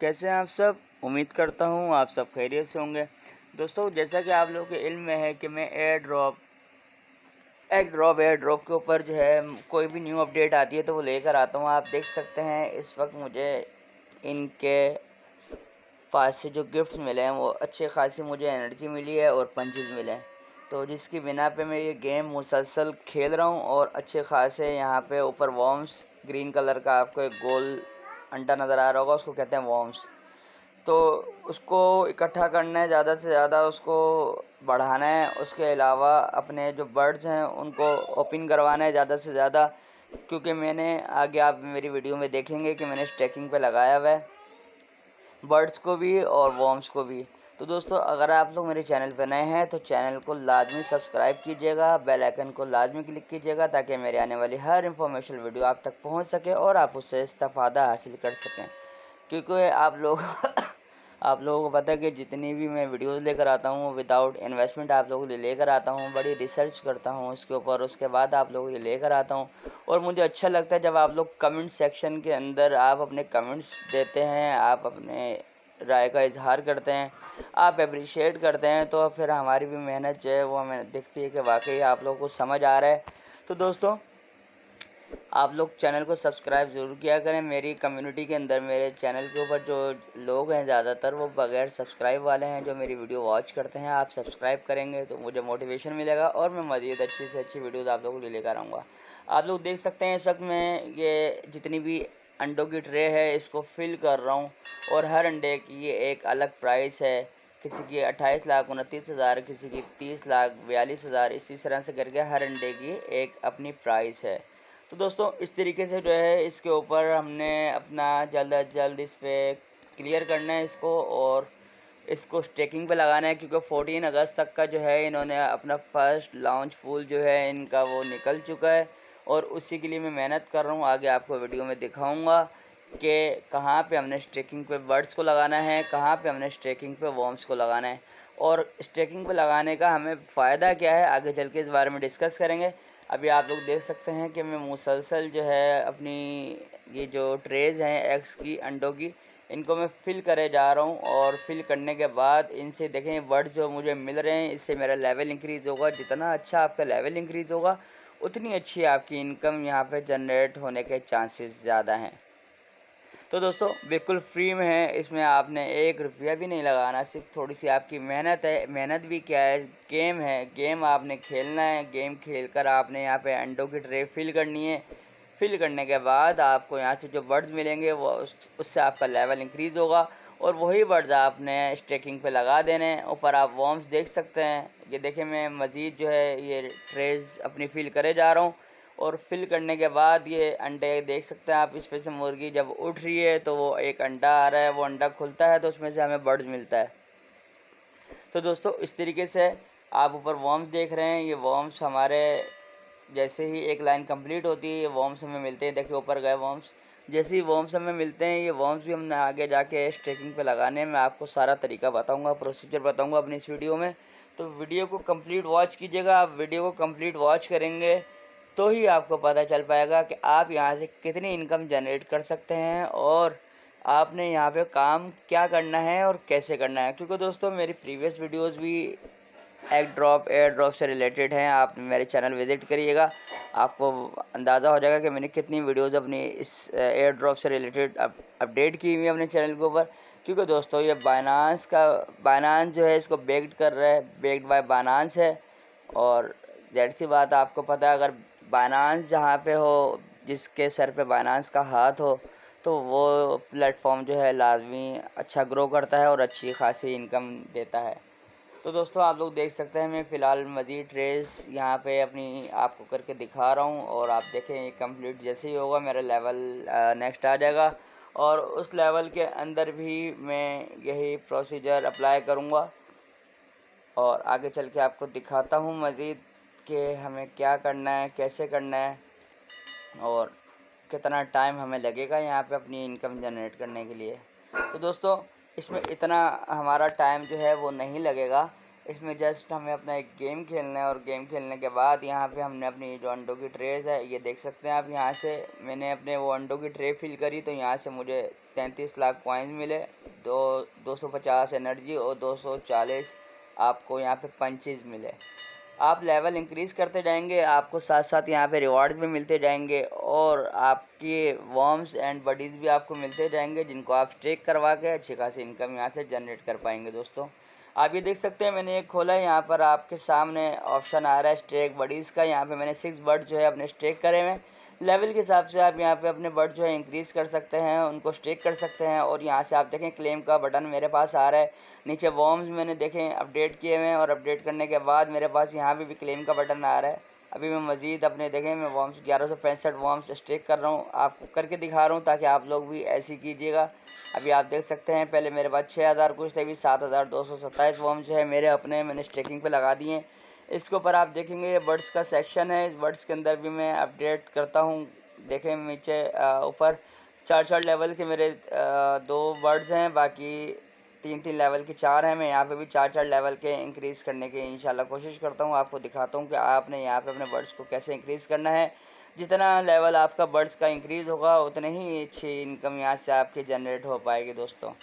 कैसे हैं आप सब। उम्मीद करता हूँ आप सब खैरियत से होंगे। दोस्तों, जैसा कि आप लोगों के इल्म में है कि मैं एयर ड्रॉप के ऊपर जो है कोई भी न्यू अपडेट आती है तो वो लेकर आता हूँ। आप देख सकते हैं इस वक्त मुझे इनके पास से जो गिफ्ट्स मिले हैं वो अच्छे खासी मुझे एनर्जी मिली है और पंचेस मिले हैं, तो जिसकी बिना पे मैं ये गेम मुसलसल खेल रहा हूँ। और अच्छे खासे यहाँ पे ऊपर वॉर्म्स, ग्रीन कलर का आपको एक गोल अंडा नज़र आ रहा होगा, उसको कहते हैं वॉर्म्स। तो उसको इकट्ठा करना है, ज़्यादा से ज़्यादा उसको बढ़ाना है। उसके अलावा अपने जो बर्ड्स हैं उनको ओपन करवाना है ज़्यादा से ज़्यादा, क्योंकि मैंने आगे आप मेरी वीडियो में देखेंगे कि मैंने स्टैकिंग पे लगाया हुआ है बर्ड्स को भी और वॉर्म्स को भी। तो दोस्तों, अगर आप लोग मेरे चैनल पर नए हैं तो चैनल को लाजमी सब्सक्राइब कीजिएगा, बेल आइकन को लाजमी क्लिक कीजिएगा ताकि मेरे आने वाली हर इंफॉर्मेशन वीडियो आप तक पहुंच सके और आप उससे इस्तेफादा हासिल कर सकें। क्योंकि आप लोग आप लोगों को पता है कि जितनी भी मैं वीडियोस लेकर आता हूँ विदाउट इन्वेस्टमेंट आप लोगों के लिए लेकर आता हूँ, बड़ी रिसर्च करता हूँ उसके ऊपर, उसके बाद आप लोगों के लिए लेकर आता हूँ। और मुझे अच्छा लगता है जब आप लोग कमेंट सेक्शन के अंदर आप अपने कमेंट्स देते हैं, आप अपने राय का इजहार करते हैं, आप अप्रिशिएट करते हैं, तो फिर हमारी भी मेहनत जो है वो हमें दिखती है कि वाकई आप लोगों को समझ आ रहा है। तो दोस्तों, आप लोग चैनल को सब्सक्राइब ज़रूर किया करें। मेरी कम्युनिटी के अंदर मेरे चैनल के ऊपर जो लोग हैं ज़्यादातर वो बगैर सब्सक्राइब वाले हैं जो मेरी वीडियो वॉच करते हैं। आप सब्सक्राइब करेंगे तो मुझे मोटिवेशन मिलेगा और मैं मज़ीद अच्छी से अच्छी वीडियोस आप लोगों के लिए लेकर आऊँगा। आप लोग देख सकते हैं इस वक्त मैं ये जितनी भी अंडों की ट्रे है इसको फिल कर रहा हूँ और हर अंडे की ये एक अलग प्राइस है। किसी की 28,29,000, किसी की 30,42,000, इसी तरह से करके हर अंडे की एक अपनी प्राइस है। तो दोस्तों, इस तरीके से जो है इसके ऊपर हमने अपना जल्द अज जल्द इस पर क्लियर करना है इसको और इसको स्टेकिंग पे लगाना है, क्योंकि 14 अगस्त तक का जो है इन्होंने अपना फर्स्ट लॉन्च फूल जो है इनका वो निकल चुका है और उसी के लिए मैं मेहनत कर रहा हूँ। आगे आपको वीडियो में दिखाऊंगा कि कहाँ पे हमने स्टेकिंग पे बर्ड्स को लगाना है, कहाँ पे हमने स्टेकिंग पे वॉर्म्स को लगाना है और स्टेकिंग पे लगाने का हमें फ़ायदा क्या है, आगे चल के इस बारे में डिस्कस करेंगे। अभी आप लोग देख सकते हैं कि मैं मुसलसल जो है अपनी ये जो ट्रेज़ हैं एग्स की, अंडों की, इनको मैं फ़िल करे जा रहा हूँ और फिल करने के बाद इनसे देखें बर्ड्स जो मुझे मिल रहे हैं इससे मेरा लेवल इंक्रीज़ होगा। जितना अच्छा आपका लेवल इंक्रीज़ होगा उतनी अच्छी आपकी इनकम यहाँ पे जनरेट होने के चांसेस ज़्यादा हैं। तो दोस्तों, बिल्कुल फ्री में है, इसमें आपने 1 रुपया भी नहीं लगाना, सिर्फ थोड़ी सी आपकी मेहनत है। मेहनत भी क्या है, गेम है, गेम आपने खेलना है। गेम खेलकर आपने यहाँ पे अंडों की ट्रे फिल करनी है। फिल करने के बाद आपको यहाँ से जो बर्ड्स मिलेंगे वो उससे आपका लेवल इंक्रीज़ होगा और वही बर्ड्स आपने स्टेकिंग पे लगा देने हैं। ऊपर आप वॉर्म्स देख सकते हैं, ये देखें मैं मज़ीद जो है ये ट्रेज़ अपनी फिल करे जा रहा हूँ और फिल करने के बाद ये अंडे देख सकते हैं आप। इस पे से मुर्गी जब उठ रही है तो वो एक अंडा आ रहा है, वो अंडा खुलता है तो उसमें से हमें बर्ड्स मिलता है। तो दोस्तों, इस तरीके से आप ऊपर वॉर्म्स देख रहे हैं, ये वॉर्म्स हमारे जैसे ही एक लाइन कंप्लीट होती है ये वॉर्म्स हमें मिलते हैं। देखिए ऊपर गए वॉर्म्स, जैसे ही वॉर्म्स हमें मिलते हैं ये वॉर्म्स भी हमने आगे जाके स्टेकिंग पे लगाने में आपको सारा तरीका बताऊंगा, प्रोसीजर बताऊंगा अपनी इस वीडियो में। तो वीडियो को कंप्लीट वॉच कीजिएगा। आप वीडियो को कंप्लीट वॉच करेंगे तो ही आपको पता चल पाएगा कि आप यहाँ से कितनी इनकम जनरेट कर सकते हैं और आपने यहाँ पे काम क्या करना है और कैसे करना है। क्योंकि दोस्तों, मेरी प्रीवियस वीडियोस भी एयर ड्रॉप से रिलेटेड हैं। आप मेरे चैनल विज़िट करिएगा, आपको अंदाज़ा हो जाएगा कि मैंने कितनी वीडियोस अपनी इस एयर ड्रॉप से रिलेटेड अपडेट की हुई है अपने चैनल के ऊपर। क्योंकि दोस्तों, ये बाइनांस जो है इसको बेक्ड कर रहा है, बेक्ड बाय बाइनांस है। और ज़ाहिर सी बात है, आपको पता है अगर बाइनांस जहाँ पे हो, जिसके सर पे बाइनांस का हाथ हो, तो वो प्लेटफॉर्म जो है लाजमी अच्छा ग्रो करता है और अच्छी खासी इनकम देता है। तो दोस्तों, आप लोग देख सकते हैं मैं फ़िलहाल मज़ीद ट्रेस यहाँ पे अपनी आपको करके दिखा रहा हूँ और आप देखें ये कंप्लीट जैसे ही होगा मेरा लेवल नेक्स्ट आ जाएगा और उस लेवल के अंदर भी मैं यही प्रोसीजर अप्लाई करूँगा और आगे चल के आपको दिखाता हूँ मज़ीद कि हमें क्या करना है, कैसे करना है और कितना टाइम हमें लगेगा यहाँ पे अपनी इनकम जनरेट करने के लिए। तो दोस्तों, इसमें इतना हमारा टाइम जो है वो नहीं लगेगा। इसमें जस्ट हमें अपना एक गेम खेलना है और गेम खेलने के बाद यहाँ पे हमने अपनी जो अंडों की ट्रेज है ये देख सकते हैं आप। यहाँ से मैंने अपने वो अंडों की ट्रे फिल करी तो यहाँ से मुझे 33 लाख कॉइन्स मिले, 250 एनर्जी और 240 आपको यहाँ पे पंचेज मिले। आप लेवल इंक्रीज़ करते जाएंगे, आपको साथ साथ यहाँ पे रिवार्ड भी मिलते जाएंगे और आपके वॉर्म्स एंड बडीज़ भी आपको मिलते जाएंगे, जिनको आप स्टेक करवा के अच्छी खासी इनकम यहाँ से जनरेट कर पाएंगे। दोस्तों आप ये देख सकते हैं मैंने एक खोला है, यहाँ पर आपके सामने ऑप्शन आ रहा है स्टेक बडीज़ का। यहाँ पे मैंने 6 बर्ड जो है अपने स्टेक करे हुए। लेवल के हिसाब से आप यहाँ पे अपने बर्ड जो है इंक्रीज़ कर सकते हैं, उनको स्टेक कर सकते हैं। और यहाँ से आप देखें क्लेम का बटन मेरे पास आ रहा है। नीचे वॉर्म्स मैंने देखें अपडेट किए हुए हैं और अपडेट करने के बाद मेरे पास यहाँ पे भी क्लेम का बटन आ रहा है। अभी मैं मज़ीद अपने देखें मैं वॉर्म्स 1165 वॉर्म्स स्टेक कर रहा हूँ, आपको करके दिखा रहा हूँ ताकि आप लोग भी ऐसे कीजिएगा। अभी आप देख सकते हैं पहले मेरे पास 6000 कुछ थे, अभी 7227 वॉर्म्स जो है मेरे अपने मैंने स्टेकिंग पे लगा दिए हैं। इसके ऊपर आप देखेंगे ये बर्ड्स का सेक्शन है, इस बर्ड्स के अंदर भी मैं अपडेट करता हूँ। देखें नीचे ऊपर 4 लेवल के मेरे 2 बर्ड्स हैं, बाकी 3 लेवल के 4 हैं। मैं यहाँ पे भी 4 लेवल के इंक्रीज़ करने की इंशाल्लाह कोशिश करता हूँ। आपको दिखाता हूँ कि आपने यहाँ पे अपने बर्ड्स को कैसे इंक्रीज़ करना है। जितना लेवल आपका बर्ड्स का इंक्रीज़ होगा उतने ही अच्छी इनकम यहाँ से आपकी जनरेट हो पाएगी। दोस्तों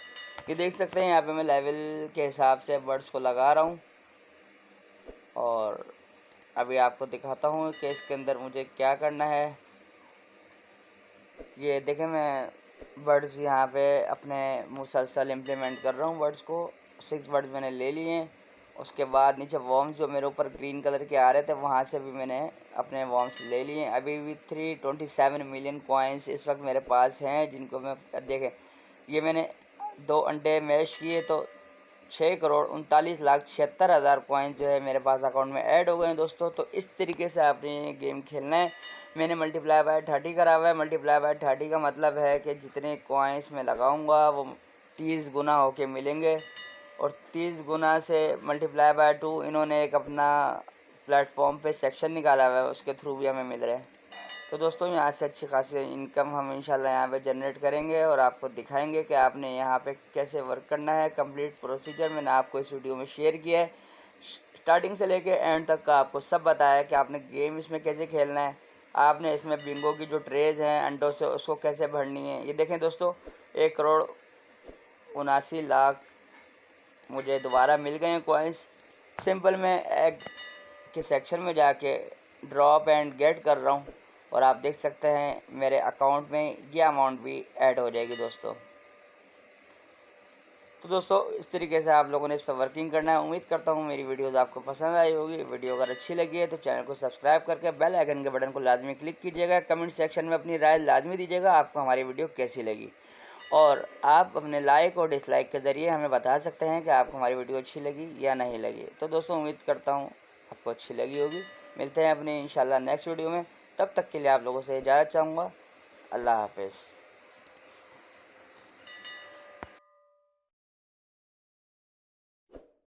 ये देख सकते हैं यहाँ पे मैं लेवल के हिसाब से बर्ड्स को लगा रहा हूँ और अभी आपको दिखाता हूँ कि इसके अंदर मुझे क्या करना है। ये देखें मैं वर्ड्स यहाँ पे अपने मुसलसल इम्प्लीमेंट कर रहा हूँ वर्ड्स को। 6 वर्ड्स मैंने ले लिए हैं। उसके बाद नीचे वॉर्म्स जो मेरे ऊपर ग्रीन कलर के आ रहे थे वहाँ से भी मैंने अपने वॉर्म्स ले लिए हैं। अभी भी 327 मिलियन कॉइन्स इस वक्त मेरे पास हैं, जिनको मैं देखें ये मैंने 2 अंडे मैश किए तो 6,39,76,000 कॉइन जो है मेरे पास अकाउंट में ऐड हो गए हैं। दोस्तों तो इस तरीके से आपने ये गेम खेलना है। मैंने मल्टीप्लाई बाय 30 करा हुआ है। मल्टीप्लाई बाय 30 का मतलब है कि जितने कॉइन्स मैं लगाऊंगा वो 30 गुना होके मिलेंगे और 30 गुना से मल्टीप्लाई बाय 2 इन्होंने एक अपना प्लेटफॉर्म पे सेक्शन निकाला हुआ है, उसके थ्रू भी हमें मिल रहे हैं। तो दोस्तों यहाँ से अच्छी खासी इनकम हम इंशाल्लाह यहाँ पे जनरेट करेंगे और आपको दिखाएंगे कि आपने यहाँ पे कैसे वर्क करना है। कंप्लीट प्रोसीजर मैंने आपको इस वीडियो में शेयर किया है, स्टार्टिंग से लेके एंड तक का आपको सब बताया कि आपने गेम इसमें कैसे खेलना है, आपने इसमें बिंगो की जो ट्रेज हैं अंडों से उसको कैसे भरनी है। ये देखें दोस्तों 1,79,00,000 मुझे दोबारा मिल गए हैं कॉइन्स। सिंपल मैं एग के सेक्शन में जाके ड्रॉप एंड गेट कर रहा हूँ और आप देख सकते हैं मेरे अकाउंट में ये अमाउंट भी ऐड हो जाएगी। दोस्तों तो दोस्तों इस तरीके से आप लोगों ने इस पर वर्किंग करना है। उम्मीद करता हूँ मेरी वीडियोस आपको पसंद आई होगी। वीडियो अगर अच्छी लगी है तो चैनल को सब्सक्राइब करके बेल आइकन के बटन को लाजमी क्लिक कीजिएगा। कमेंट सेक्शन में अपनी राय लाजमी दीजिएगा आपको हमारी वीडियो कैसी लगी और आप अपने लाइक और डिसलाइक के ज़रिए हमें बता सकते हैं कि आपको हमारी वीडियो अच्छी लगी या नहीं लगी। तो दोस्तों उम्मीद करता हूँ आपको अच्छी लगी होगी। मिलते हैं अपने इंशाल्लाह नेक्स्ट वीडियो में, तब तक के लिए आप लोगों से इजाज़त चाहूँगा। अल्लाह हाफ़िज़।